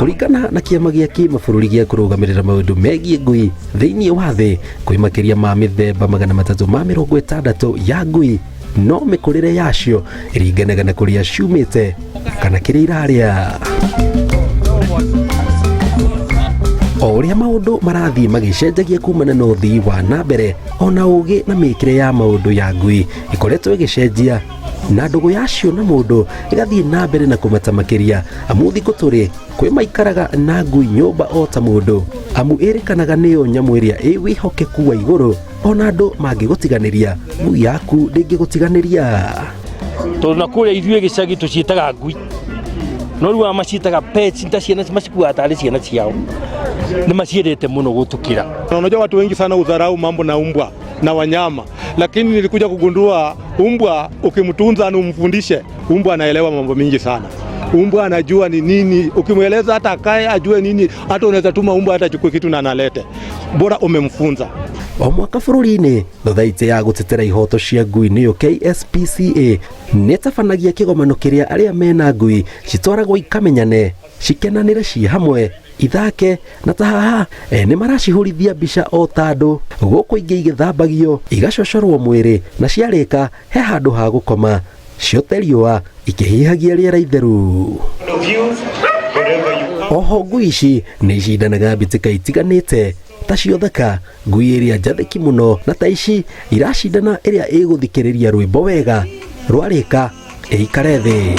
Kuringana na kiama gĩa kĩmabũrũri gĩa kũrũgamĩrĩra maũndũ megiĩ ngui thĩinĩ wa thĩ, kwĩ makĩria ma mĩthemba 360 ya ngui, no mĩkũrĩre yacio ĩringanaga na kũrĩa ciumĩte kana kĩrĩa irarĩa. O ũrĩa maũndũ marathiĩ magĩcenjagia kumana na ũthii wa na mbere, ona ũgĩ na mĩkĩre ya maũndũ ya ngui ĩkoretwo ĩgĩcenjia, na ndũgũ yacio na mũndũ ĩgathiĩ na mbere na kũmata makĩria, amu thikũ tũrĩ kwĩ maikaraga na ngui nyũmba o ta mũndũ, amu ĩrĩkanaga nĩyo nyamũ ĩrĩa ĩ wĩhokeku wa igũrũ, ona andũ mangĩgũtiganĩria ngui yaku ndĩngĩgũtiganĩria. Tondũ na kũrĩa ithuĩ gĩcagi tũciĩtaga ngui, no rĩu maciĩtaga pets, ta ciana macikuaga tarĩ ciana ciao, nĩ maciendete mũno gũtukĩra. Unajua watu wengi sana udharau mambo na umbwa na wanyama, lakini nilikuja kugundua umbwa ukimtunza na umfundishe, umbwa anaelewa mambo mingi sana. Umbwa anajua ni nini, ukimweleza hata akae ajue nini, hata unaweza tuma umbwa hata chukue kitu na analete, bora umemfunza. O mwaka bũrũri-inĩ thothaitĩ ya gũtetera ihoto cia ngui nĩyo KSPCA nĩtabanagia kĩgomano kĩrĩa arĩa mena ngui citwaragwo ikamenyane, cikenanĩre ciĩ hamwe, ithake na ta haha nĩ maracihũrithia mbica o ta andũ, gũkũ ingĩ igĩthambagio, igacocorwo mwĩrĩ, na ciarĩka he handũ ha gũkoma, ciote riũa ikĩhihagia rĩera itheru. Oho ngui ici nĩ icindanaga mbĩtĩka itiganĩte, ta cio thaka, ngui ĩrĩa njathĩki mũno, na ta ici iracindana ĩrĩa ĩgũthikĩrĩria rwĩmbo wega, rwarĩka ĩikare thĩ.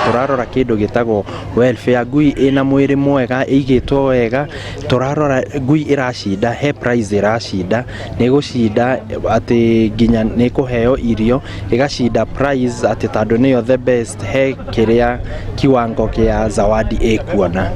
Turarora kĩndũ gĩtagwo welfare, ngui ĩna mwĩrĩ mwega, ĩigĩtwo wega, turarora ngui ĩracinda, he prize ĩracinda, nĩ gũcinda atĩ nginya nĩ kũheo irio, ĩgacinda prize atĩ tondũ nĩyo the best, he kĩrĩa kiwango kĩa zawadi ĩkuona.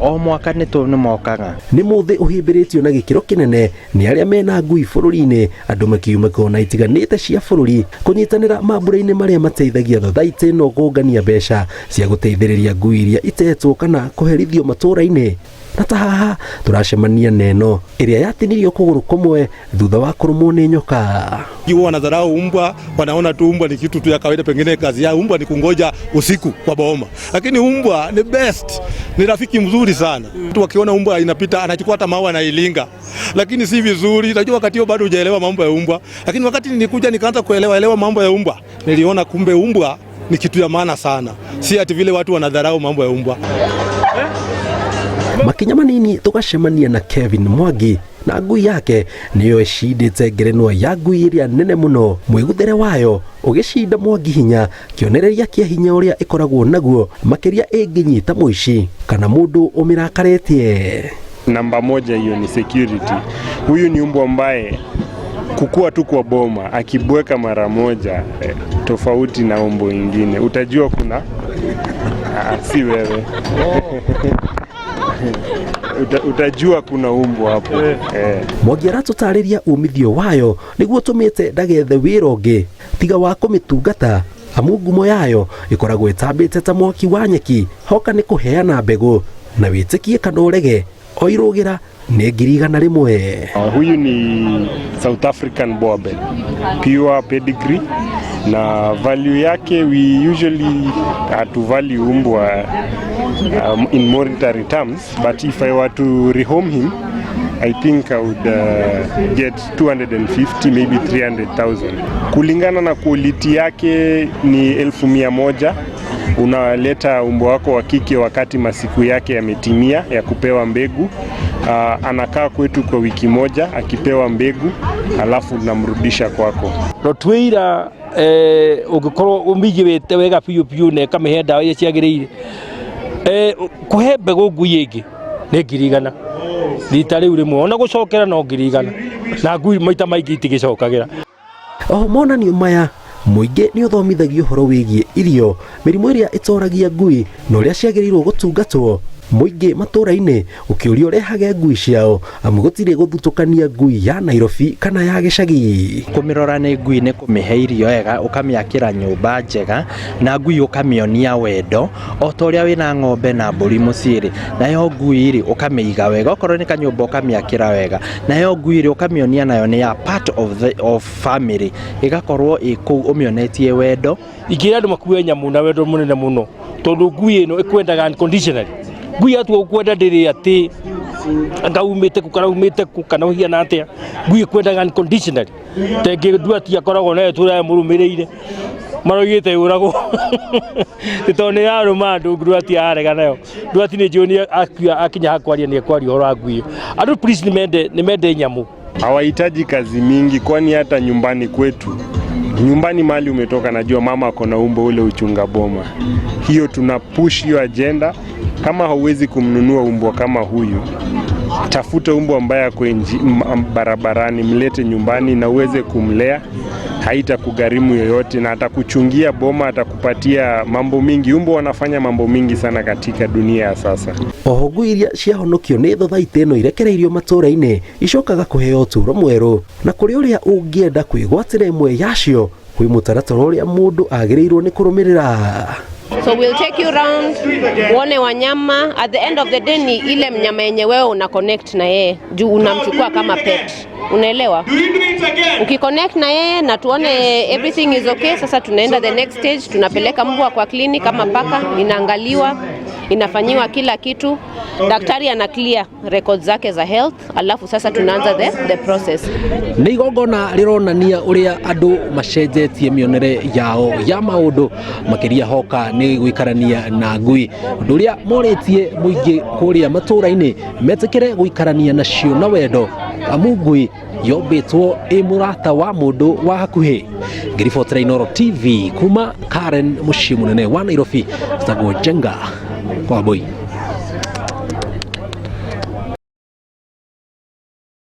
O mwaka nĩ mokaga. Nĩ mũthĩ ũhĩmbĩrĩtio na gĩkĩro kĩnene nĩ arĩa mena ngui bũrũri-inĩ, andũ makiuma kona itiganĩte cia bũrũri kũnyitanĩra mambũra-inĩ marĩa mateithagia thothaitĩ ĩno kũngania mbeca cia gũteithĩrĩria ngui iria itetwo kana kũherithio matũra-inĩ. Na ta haha turacemania neno ĩrĩa yatinirio kũgũrũ kũmwe thutha wa kũrũmwo nĩ nyoka. Jiwa wanadharau umbwa, wanaona tu umbwa ni kitu tu ya kawaida, pengine kazi ya umbwa ni kungoja usiku kwa boma. Lakini umbwa ni best, ni rafiki mzuri sana. Mtu wakiona umbwa inapita anachukua hata maua na ilinga. Lakini si vizuri, najua wakati huo bado hujaelewa mambo ya umbwa. Lakini wakati nilikuja nikaanza kuelewa mambo ya umbwa, niliona kumbe umbwa ni kitu ya maana sana. Si ati vile watu wanadharau mambo ya umbwa. Makinya manini tugacemania na Kevin Mwangi na ngui yake nĩyo ĩcindĩte ngerenwa ya ngui ĩrĩa nene mũno, mwĩguthere wayo ũgĩcinda Mwangi hinya, kĩonereria kĩa hinya ũrĩa ĩkoragwo naguo makĩria ĩngĩnyita mũici kana mũndũ ũmĩrakarĩtie. Namba moja hiyo ni security. Huyu ni umbwa ambaye kukua tu kwa boma akibweka mara moja tofauti na umbo ingine, utajua kuna si wewe utajua kuna umbo hapo. Mwangi aratũtarĩria umithio wayo nĩguo tũmĩte ndagethe wĩra ũngĩ tiga wa kũmĩtungata, amu ngumo yayo ĩkoragwo ĩtambĩte ta mwaki wa nyeki, hoka nĩ kũheana mbegũ na wĩtĩkie kana ũrege, o irũgĩra nĩ 100. Huyu ni South African Boabel, pure pedigree, na value yake we usually to value umbwa in monetary terms, but if I were to rehome him I think I would get 250 maybe 300,000. Kulingana na quality yake ni 1,100. Unaleta umbwa wako wa kike wakati masiku yake yametimia ya kupewa mbegu. Anakaa kwetu kwa wiki moja akipewa mbegu, alafu namrudisha kwako. Rotwira ugikorwo umigĩwĩte wega piu na kamĩhe ndawa iria ciagĩrĩire, kũhe mbegũ ngui ĩngĩ nĩ 100 rita rĩu rĩmwe, ona gũcokera no 100 na ngui maita maingĩ itigĩcokagĩra. O monanio maya mũingĩ nĩ ũthomithagio ũhoro wĩgiĩ irio, mĩrimũ ĩrĩa ĩtoragia ngui na ũrĩa ciagĩrĩirwo gũtungatwo, muingi matura-ini ukiuria urehage ngui ciao amu gutire guthutukania ngui ya Nairobi kana ya gicagi. Kumirora ni ngui ni kumihe irio wega ukamiakira nyumba njega na ngui ukamionia wendo o ta uria wina ng'ombe na mburi muciiri, nayo ngui ri ukamiiga wega okorwo ni kanyumba ukamiakira wega, nayo ngui ri ukamionia nayo ni ya part of family igakorwo iku umionetie wendo. Igira andu makue nyamu na wendo munene muno tondu ngui ino ikwendaga unconditionally. Ngui atu ukwenda ndiri ati anga umite ku kana umite ku kana hiana atia, ngui ikwendaga unconditionally. Tenge nduati akoragwo na etura murumireire marogite urago titone yaro mandu nduati arega nayo nduati ni joni akinya hakwaria ni kwari horo ngui. Andu please ni mende nyamu hawahitaji kazi mingi, kwani hata nyumbani kwetu, nyumbani mali umetoka, najua mama ako na umbo ule uchunga boma. Hiyo tuna push hiyo agenda. Kama hauwezi kumnunua umbo kama huyu, tafuta umbo ambaye ako barabarani, mlete nyumbani na uweze kumlea. Haita kugharimu yoyote na atakuchungia boma, atakupatia mambo mingi. Umbo wanafanya mambo mingi sana katika dunia ya sasa. Oho ngui iria ciahonokio ni thothaite ino irekereirio matura-ini icokaga kuheo uturo mweru, na kuri uria ungienda kwigwatira imwe yacio kwi mutaratara uria mundu agirirwo ni kurumirira. So we'll take you around, uone wanyama. At the end of the day ni ile mnyama yenye wewe una connect na yeye, juu unamchukua kama pet. Unaelewa? Ukiconnect na yeye na tuone everything is okay, sasa tunaenda the next stage, tunapeleka mbwa kwa clinic kama paka, inaangaliwa, inafanyiwa kila kitu. Daktari ana clear records zake za health, alafu sasa tunaanza the process. Ni igongona rironania uria andu macenjetie mionere yao ya maundu makiria hoka ni guikarania na ngui, undu uria moritie muingi kuria matura-ini metikire guikarania nacio na wendo amu ngui yombitwo i murata wa mundu wa hakuhi. Ngiribotera Inooro TV kuma Karen muciĩ munene wa Nairobi, Stago Jenga kwa Boy.